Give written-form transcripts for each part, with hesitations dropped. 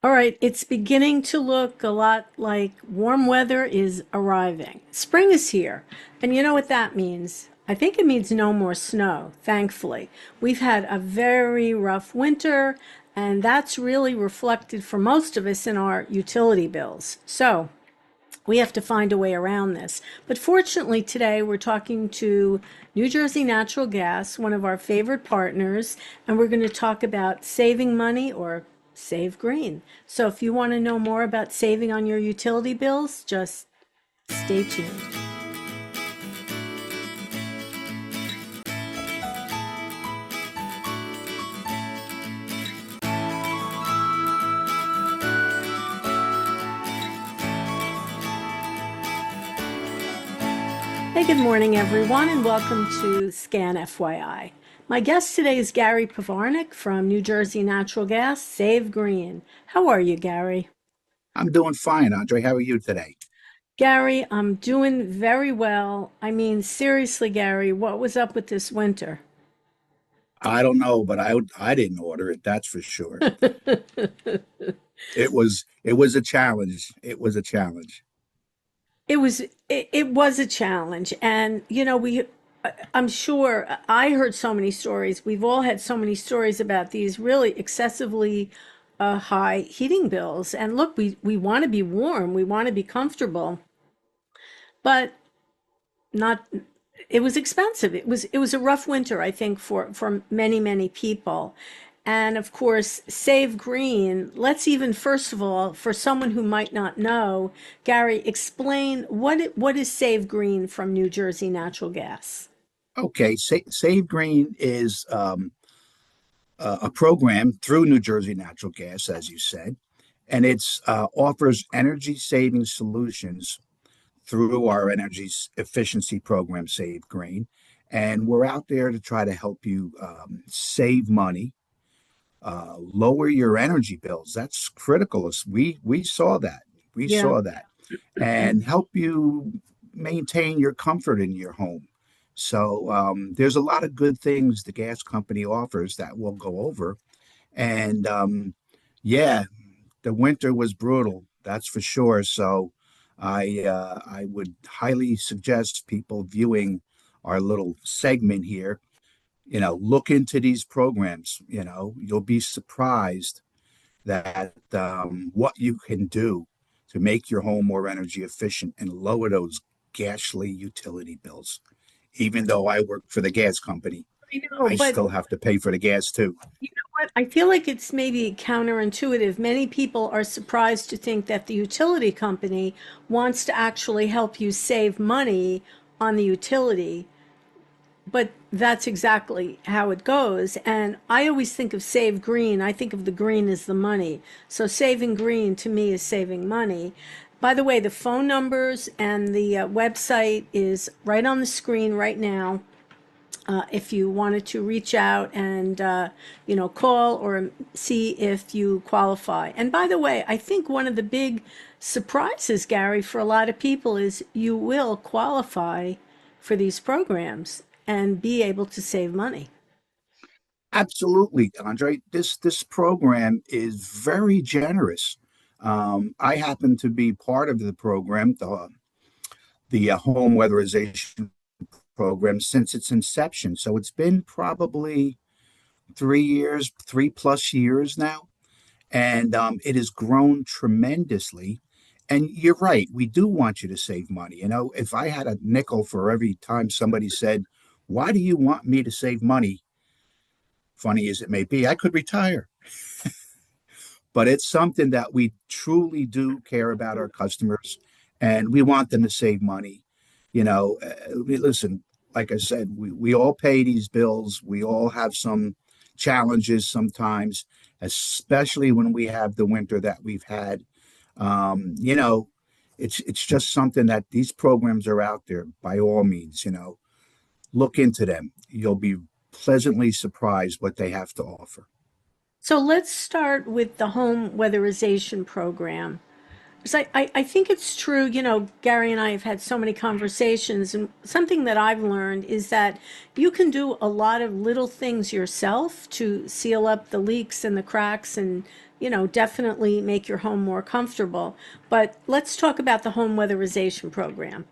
All right, it's beginning to look a lot like warm weather is arriving. Spring is here. And you know what that means? I think it means no more snow, thankfully. We've had a very rough winter, and that's really reflected for most of us in our utility bills. So we have to find a way around this. But fortunately, today we're talking to New Jersey Natural Gas, one of our favorite partners, and we're going to talk about saving money or save green. So if you want to know more about saving on your utility bills, just stay tuned. Hey, good morning, everyone, and welcome to Scan FYI. My guest today is Gary Pavarnik from New Jersey Natural Gas, Save Green. How are you, Gary? I'm doing fine, Andre. How are you today? Gary, I'm doing very well. I mean, seriously, Gary, what was up with this winter? I don't know, but I didn't order it, that's for sure. It was a challenge. It was a challenge. It was a challenge, and I'm sure I heard so many stories. We've all had so many stories about these really excessively high heating bills. And look, we want to be warm, we want to be comfortable, but not. It was expensive. It was a rough winter, I think, for many people. And of course, Save Green. Let's even first of all, for someone who might not know, Gary, explain what is Save Green from New Jersey Natural Gas. Okay, Save Green is a program through New Jersey Natural Gas, as you said, and it's offers energy saving solutions through our efficiency program, Save Green. And we're out there to try to help you save money, lower your energy bills. That's critical. We saw that. We Yeah. saw that, and help you maintain your comfort in your home. So there's a lot of good things the gas company offers that we'll go over. And yeah, the winter was brutal, that's for sure. So I would highly suggest people viewing our little segment here. Look into these programs. You'll be surprised that what you can do to make your home more energy efficient and lower those ghastly utility bills. Even though I work for the gas company, I know, I but still have to pay for the gas too. you know what? I feel like it's maybe counterintuitive. Many people are surprised to think that the utility company wants to actually help you save money on the utility, but that's exactly how it goes. And I always think of Save Green. I think of the green as the money. So saving green to me is saving money. By the way, the phone numbers and the website is right on the screen right now. If you wanted to reach out and call or see if you qualify. And by the way, I think one of the big surprises, Gary, for a lot of people is you will qualify for these programs and be able to save money. Absolutely, Andre. This program is very generous. I happen to be part of the program, the home weatherization program, since its inception. So it's been probably 3 years, 3+ years now, and it has grown tremendously. And you're right, we do want you to save money. If I had a nickel for every time somebody said, "Why do you want me to save money?" Funny as it may be, I could retire. But it's something that we truly do care about our customers, and we want them to save money. Listen, like I said, we all pay these bills. We all have some challenges sometimes, especially when we have the winter that we've had. Um, you know, it's just something that these programs are out there. By all means, look into them. You'll be pleasantly surprised what they have to offer. So let's start with the home weatherization program. Because I think it's true, Gary and I have had so many conversations, and something that I've learned is that you can do a lot of little things yourself to seal up the leaks and the cracks and definitely make your home more comfortable. But let's talk about the home weatherization program.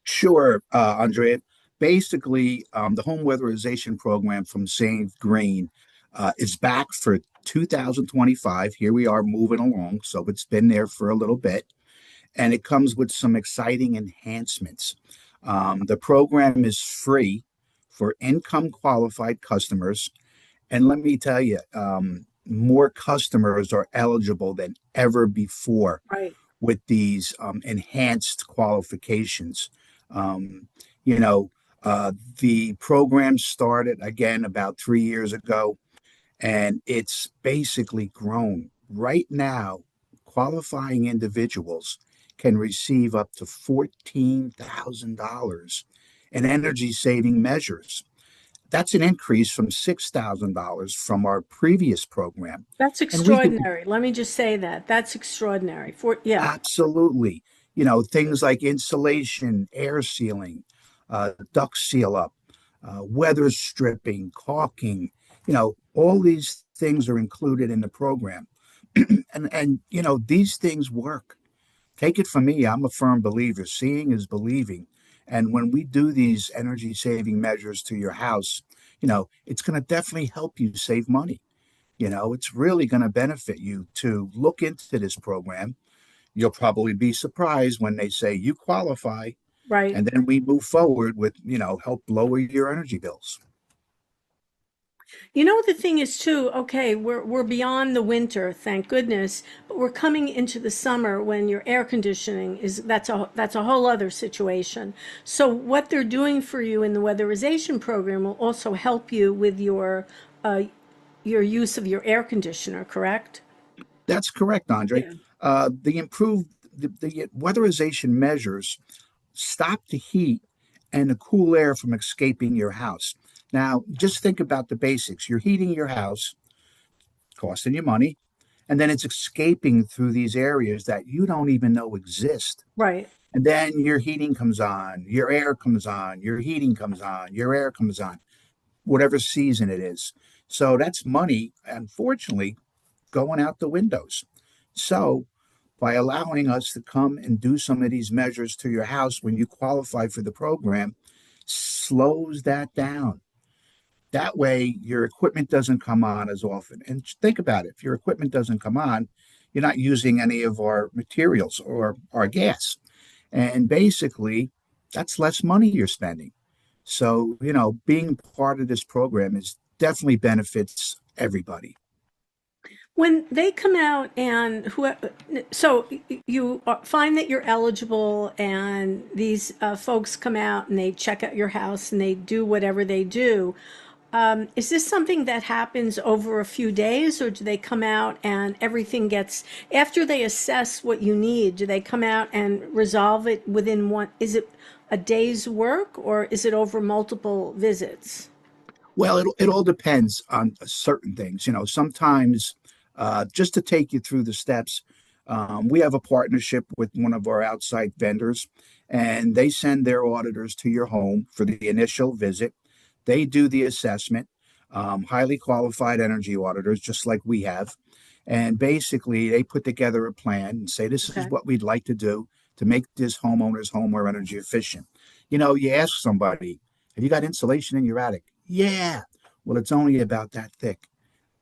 Sure, Andrea. Basically, the home weatherization program from SAVEGREEN is back for 2025. Here we are moving along, so it's been there for a little bit, and it comes with some exciting enhancements. The program is free for income qualified customers, and let me tell you, more customers are eligible than ever before Right. with these enhanced qualifications. Um, you know, the program started again about 3 years ago, and it's basically grown. Right now, qualifying individuals can receive up to $14,000 in energy saving measures. That's an increase from $6,000 from our previous program. That's And we could extraordinary. Let me just say that. That's extraordinary. Yeah, absolutely, things like insulation, air sealing, duct seal up, weather stripping, caulking, all these things are included in the program. And these things work. Take it from me, I'm a firm believer. Seeing is believing. And when we do these energy saving measures to your house, it's going to definitely help you save money. It's really going to benefit you to look into this program. You'll probably be surprised when they say you qualify, right. and then we move forward with, help lower your energy bills. The thing is too, okay, we're beyond the winter, thank goodness, but we're coming into the summer when your air conditioning is that's a whole other situation. So what they're doing for you in the weatherization program will also help you with your use of your air conditioner, correct? That's correct, Andre. Yeah. The weatherization measures stop the heat and the cool air from escaping your house. Now, just think about the basics. You're heating your house, costing you money, and then it's escaping through these areas that you don't even know exist. Right. And then your heating comes on, your air comes on, your heating comes on, your air comes on, whatever season it is. So that's money, unfortunately, going out the windows. So by allowing us to come and do some of these measures to your house when you qualify for the program, slows that down. That way, your equipment doesn't come on as often. And think about it, if your equipment doesn't come on, you're not using any of our materials or our gas. And basically, that's less money you're spending. So, being part of this program is definitely benefits everybody. When they come out and so you find that you're eligible, and these folks come out and they check out your house and they do whatever they do. Is this something that happens over a few days, or do they come out and everything gets, after they assess what you need, do they come out and resolve it within one? Is it a day's work, or is it over multiple visits? Well, it all depends on certain things. Sometimes, just to take you through the steps, we have a partnership with one of our outside vendors, and they send their auditors to your home for the initial visit. They do the assessment, highly qualified energy auditors, just like we have. And basically, they put together a plan and say, this is Okay. what we'd like to do to make this homeowner's home more energy efficient. You ask somebody, have you got insulation in your attic? Yeah. Well, it's only about that thick.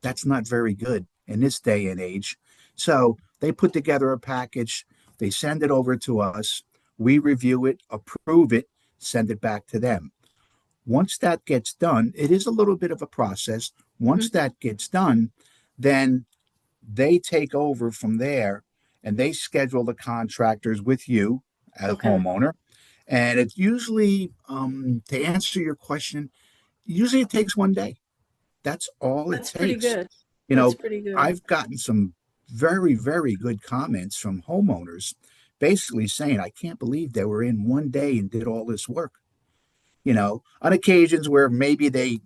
That's not very good in this day and age. So they put together a package, they send it over to us, we review it, approve it, send it back to them. Once that gets done, it is a little bit of a process. Once that gets done, then they take over from there and they schedule the contractors with you as a Okay. homeowner. And it's usually, to answer your question, usually it takes one day. That's all it That's pretty takes. good. You That's know, pretty good. I've gotten some very, very good comments from homeowners basically saying, I can't believe they were in one day and did all this work. On occasions where maybe they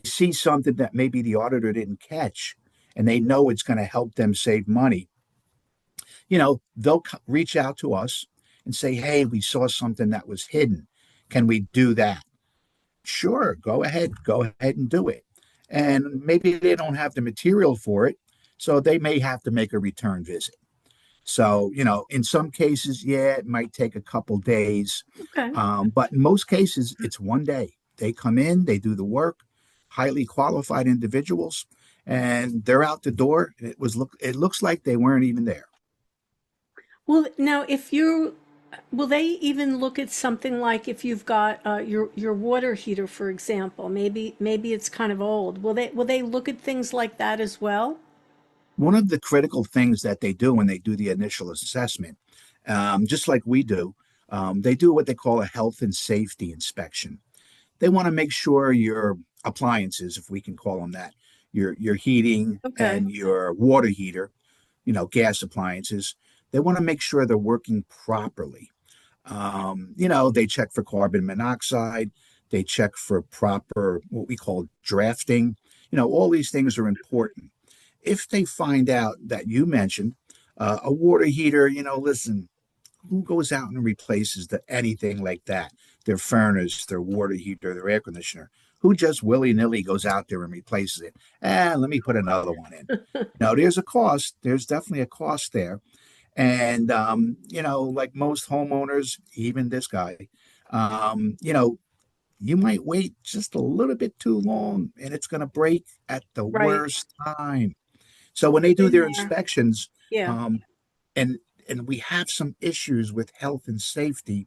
see something that maybe the auditor didn't catch and they know it's going to help them save money, they'll reach out to us and say, hey, we saw something that was hidden. Can we do that? Sure, go ahead and do it. And maybe they don't have the material for it. So they may have to make a return visit. So, in some cases, yeah, it might take a couple days. Okay. But in most cases, it's one day. They come in, they do the work, highly qualified individuals, and they're out the door. And it looks like they weren't even there. Well, now if you will they even look at something like if you've got your water heater, for example, maybe it's kind of old. Will they look at things like that as well? One of the critical things that they do when they do the initial assessment, just like we do, they do what they call a health and safety inspection. They want to make sure your appliances, if we can call them that, your heating Okay. and your water heater, gas appliances, they want to make sure they're working properly. They check for carbon monoxide, they check for proper what we call drafting. All these things are important. If they find out that you mentioned a water heater, listen, who goes out and replaces anything like that? Their furnace, their water heater, their air conditioner. Who just willy nilly goes out there and replaces it? Let me put another one in. There's a cost. There's definitely a cost there. And, like most homeowners, even this guy, you might wait just a little bit too long and it's going to break at the Right. worst time. So when they do Been their there. inspections, Yeah. um, and we have some issues with health and safety,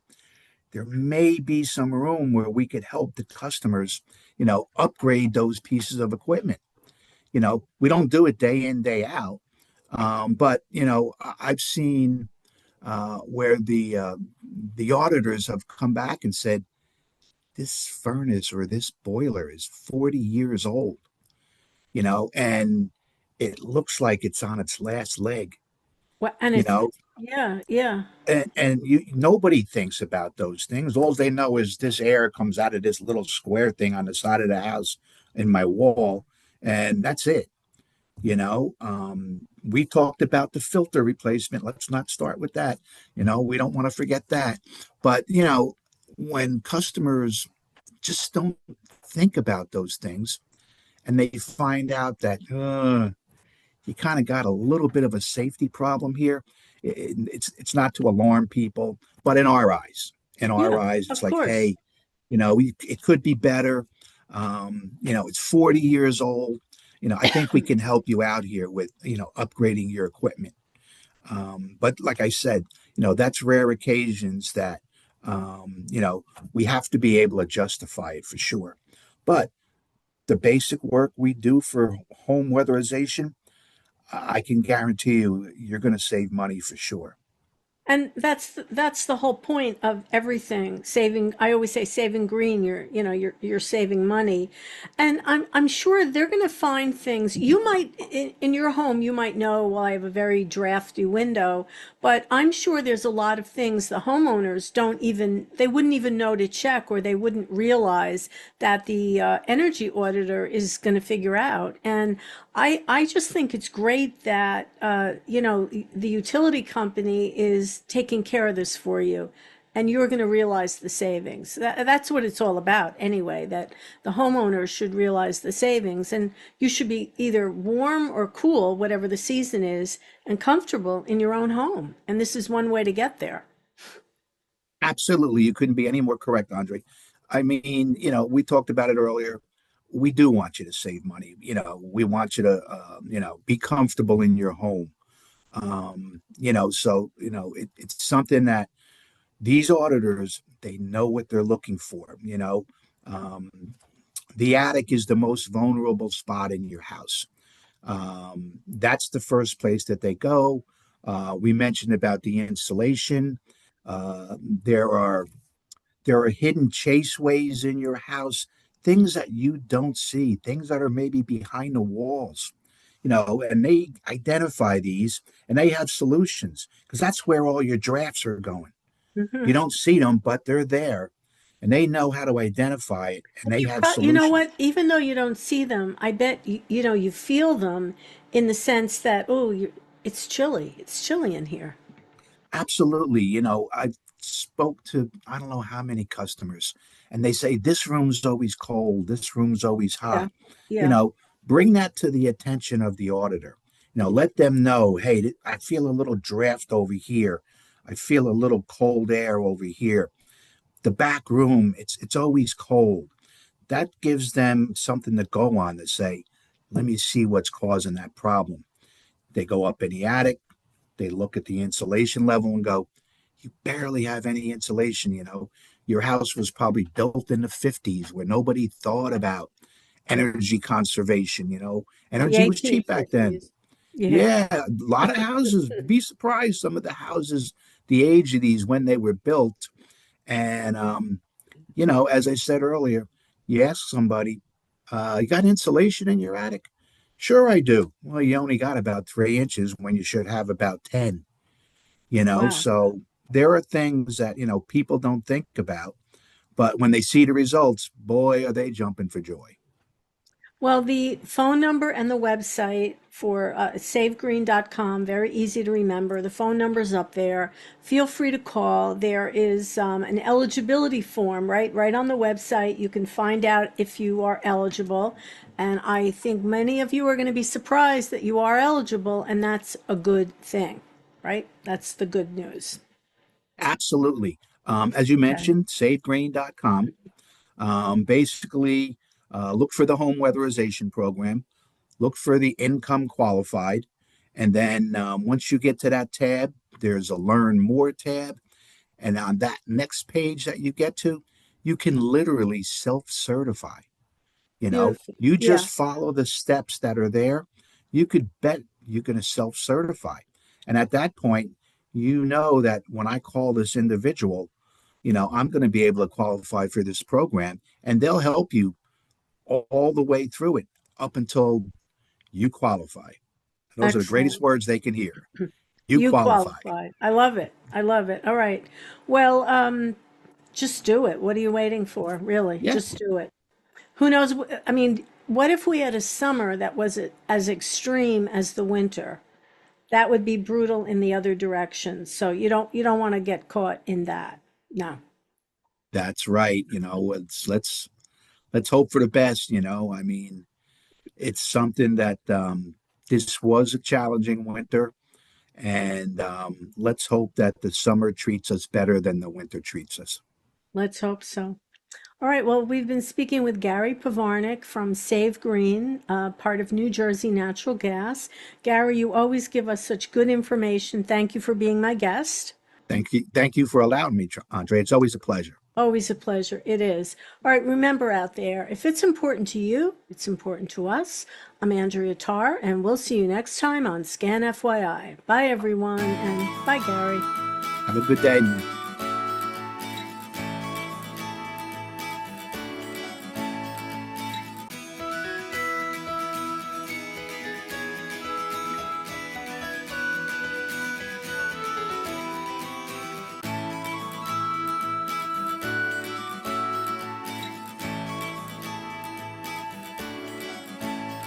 there may be some room where we could help the customers, upgrade those pieces of equipment. We don't do it day in, day out. But I've seen where the auditors have come back and said this furnace or this boiler is 40 years old, and it looks like it's on its last leg, Well, and you it's know, yeah, yeah. and nobody thinks about those things. All they know is this air comes out of this little square thing on the side of the house in my wall, and that's it. We talked about the filter replacement. Let's not start with that. We don't want to forget that. But when customers just don't think about those things and they find out that you kind of got a little bit of a safety problem here. It's not to alarm people, but in our Yeah, eyes, it's of like, course. hey, it could be better. It's 40 years old. I think we can help you out here with upgrading your equipment. But like I said, that's rare occasions that we have to be able to justify it for sure. But the basic work we do for home weatherization, I can guarantee you're going to save money for sure. And that's the whole point of everything. Saving, I always say saving green, you're saving money. And I'm sure they're going to find things. You might in your home you might know, well, I have a very drafty window, but I'm sure there's a lot of things the homeowners don't even they wouldn't even know to check, or they wouldn't realize that the energy auditor is going to figure out. And I just think it's great that the utility company is taking care of this for you, and you're going to realize the savings. That's what it's all about anyway. That the homeowners should realize the savings, and you should be either warm or cool, whatever the season is, and comfortable in your own home. And this is one way to get there. Absolutely, you couldn't be any more correct, Andre. I mean, we talked about it earlier. We do want you to save money. We want you to, be comfortable in your home. So it's something that these auditors they know what they're looking for. Um, the attic is the most vulnerable spot in your house. That's the first place that they go. We mentioned about the insulation. There are hidden chaseways in your house, things that you don't see, things that are maybe behind the walls. And they identify these and they have solutions because that's where all your drafts are going. You Mhm. don't see them, but they're there and they know how to identify it and they have You know solutions. what? Even though you don't see them, I bet you feel them in the sense that, oh, it's chilly. It's chilly in here. Absolutely. I spoke to I don't know how many customers, and they say this room's always cold, this room's always Yeah. hot. You Yeah. know, bring that to the attention of the auditor. Let them know, hey, I feel a little draft over here. I feel a little cold air over here. The back room, it's always cold. That gives them something to go on to say, let me see what's causing that problem. They go up in the attic, they look at the insulation level and go, you barely have any insulation. Your house was probably built in the 50s where nobody thought about energy conservation. The Energy was cheap back then. 1850s. Yeah. Yeah, a lot of houses, be surprised some of the houses, the age of these when they were built. And as I said earlier, you ask somebody, you got insulation in your attic? Sure, I do. Well, you only got about 3 inches when you should have about 10. Wow. So there are things that, people don't think about. But when they see the results, boy, are they jumping for joy. Well, the phone number and the website for savegreen.com, very easy to remember. The phone number's up there. Feel free to call. There is an eligibility form right on the website. You can find out if you are eligible. And I think many of you are going to be surprised that you are eligible, and that's a good thing, right? That's the good news. Absolutely. As you Okay. mentioned, SaveGreen.com. Basically, look for the home weatherization program, look for the income qualified. And then once you get to that tab, there's a learn more tab. And on that next page that you get to, you can literally self certify. Beautiful. You Yeah, just follow the steps that are there. You could bet you're going to self certify. And at that point, you know that when I call this individual, I'm going to be able to qualify for this program and they'll help you all the way through it up until you qualify. Those are the greatest excellent. words they can hear. You You qualify. qualified. I love it. I love it. All right. Well, just do it. What are you waiting for? Really, Yeah, just do it. Who knows? I mean, what if we had a summer that was as extreme as the winter? That would be brutal in the other direction. So you don't want to get caught in that. No. that's right. Let's hope for the best. I mean, it's something that this was a challenging winter, and let's hope that the summer treats us better than the winter treats us. Let's hope so. All right. Well, we've been speaking with Gary Pavarnik from Save Green, part of New Jersey Natural Gas. Gary, you always give us such good information. Thank you for being my guest. Thank you for allowing me, Andre. It's always a pleasure. Always a pleasure. It is. All right. Remember out there, if it's important to you, it's important to us. I'm Andrea Tarr, and we'll see you next time on Scan FYI. Bye, everyone, and bye, Gary. Have a good day.